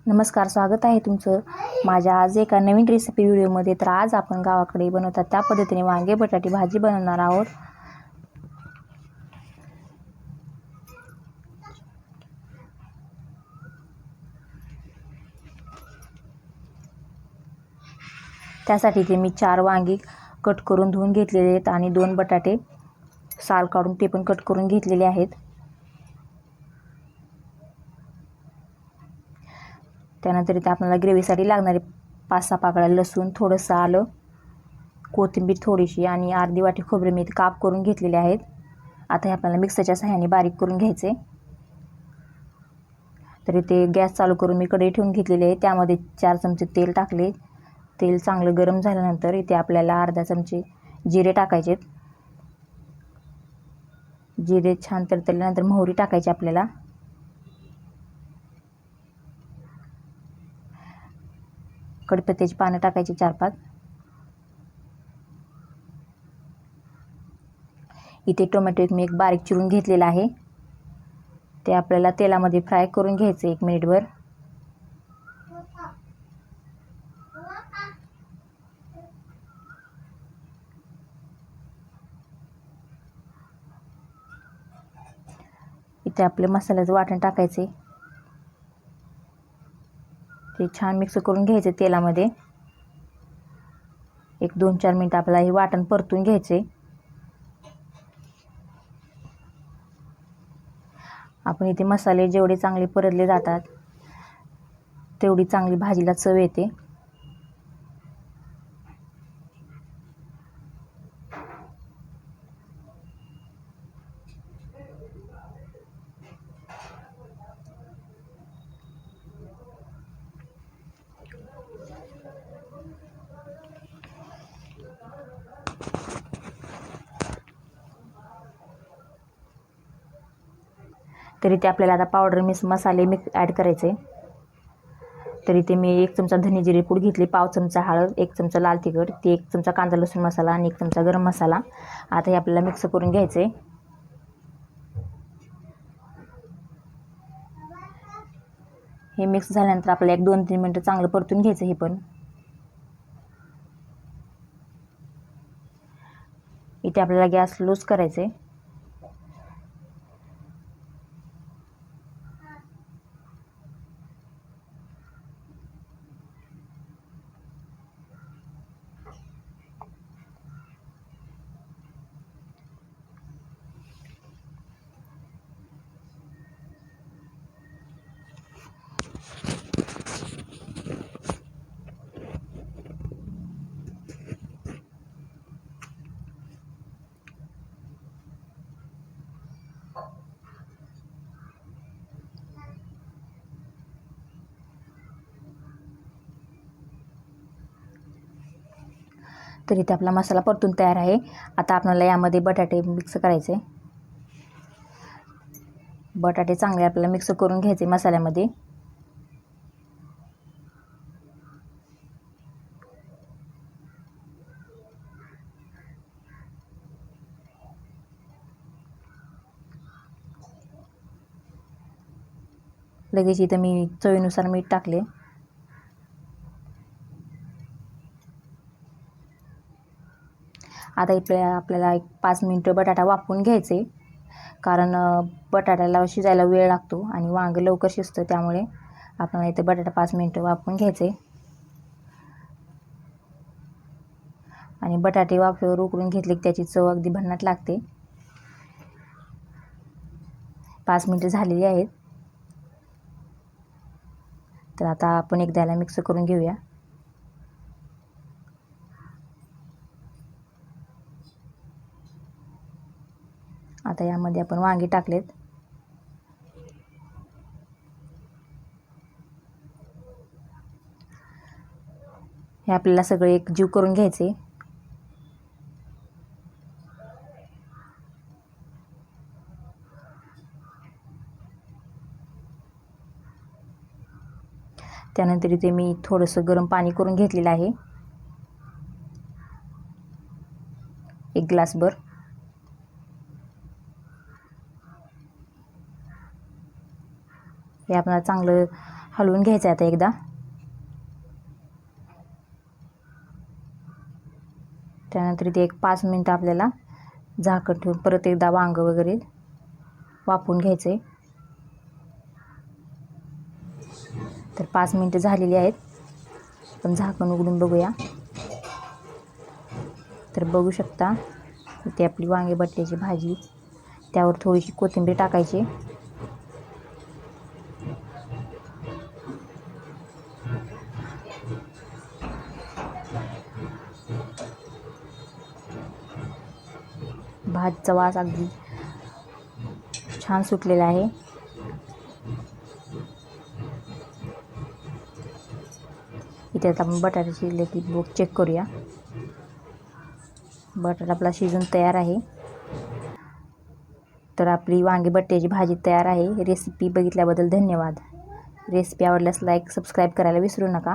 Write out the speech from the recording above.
नमस्कार, स्वागत आहे तुमचं माझ्या आज एका नवीन रेसिपी व्हिडिओमध्ये. तर आज आपण गावाकडे बनवतात त्या पद्धतीने वांगे बटाटे भाजी बनवणार आहोत. त्यासाठी ते मी 4 वांगी कट करून धुवून घेतलेले आहेत आणि 2 बटाटे साल काढून ते पण कट करून घेतलेले आहेत. त्यानंतर इथे आपल्याला ग्रेव्हीसाठी लागणारे 5-6 पाकळ्या लसूण, थोडंसं आलं, कोथिंबीर थोडीशी आणि अर्धी वाटी खोबरे मी काप करून घेतलेले आहेत. आता हे आपल्याला मिक्सरच्या सहाय्याने बारीक करून घ्यायचे. तर इथे गॅस चालू करून मी कढई ठेवून घेतलेली आहे. त्यामध्ये 4 चमचे तेल टाकले. तेल चांगलं गरम झाल्यानंतर इथे आपल्याला अर्धा चमचे जिरे टाकायचे. जिरे छान तडतडल्यानंतर मोहरी टाकायची आपल्याला. कढीपत्त्याची पानं टाकायची 4-5. इथे टोमॅटो मी एक बारीक चिरून घेतलेला आहे. ते आपल्याला तेलामध्ये फ्राय करून घ्यायचं 1 मिनिटभर. इथे आपले मसाल्याचं वाटण टाकायचे. ते छान मिक्स करून घ्यायचे तेलामध्ये. 1-2-4 मिनिट आपल्याला हे वाटण परतून घ्यायचे. आपण इथे मसाले जेवढे चांगले परतले जातात तेवढी चांगली भाजीला चव येते. तरी ते आपल्याला आता पावडर मसाले मिक्स ॲड करायचे. तरी ते मी 1 चमचा धने जिरे पूड घेतली, पाव चमचा हळद, 1 चमचा लाल तिखट, 1 चमचा कांदा लसूण मसाला आणि 1 चमचा गरम मसाला. आता हे आपल्याला मिक्स करून घ्यायचे. हे मिक्स झाल्यानंतर आपल्याला 1-2-3 मिनिटं चांगलं परतून घ्यायचं. हे पण इथे आपल्याला गॅस लूज करायचे. तर इथे आपला मसाला परतून तयार आहे. आता आपल्याला यामध्ये बटाटे मिक्स करायचे. बटाटे चांगले आपल्याला मिक्स करून घ्यायचे मसाल्यामध्ये. लगेच इथं मी चवीनुसार मीठ टाकले. आता इथे आपल्याला 5 मिनिटं बटाटा वाफवून घ्यायचे, कारण बटाट्याला शिजायला वेळ लागतो आणि वांगं लवकर शिजतं. त्यामुळे आपल्याला इथे बटाटा 5 मिनिटं वाफवून घ्यायचे. आणि बटाटे वाफेवर उकळून घेतले की त्याची चव अगदी भन्नाट लागते. 5 मिनिटं झालेली आहेत. तर आता आपण एकदा याला मिक्स करून घेऊया. आता यामध्ये आपण वांगी टाकलेत. हे आपल्याला सगळे एकजीव करून घ्यायचे. त्यानंतर इथे मी थोडंसं गरम पाणी करून घेतलेलं आहे, 1 ग्लासभर. हे आपल्याला चांगलं हलवून घ्यायचं आहे आता एकदा. त्यानंतर इथे एक 5 मिनटं आपल्याला झाकण ठेवून परत एकदा वांगं वगैरे वाफवून घ्यायचं आहे. तर 5 मिनटं झालेली आहेत. आपण झाकण उघडून बघूया. तर बघू शकता इथे आपली वांगे बटाट्याची भाजी. त्यावर थोडीशी कोथिंबीर टाकायची. भाजीचा वास अगदी छान सुटलेला आहे. इथे आता आपण बटाटा शिजले की बघ चेक करूया. बटाटा आपला शिजून तयार आहे. तर आपली वांगी बटाट्याची भाजी तयार आहे. रेसिपी बघितल्याबद्दल धन्यवाद. रेसिपी आवडल्यास लाईक सबस्क्राईब करायला विसरू नका.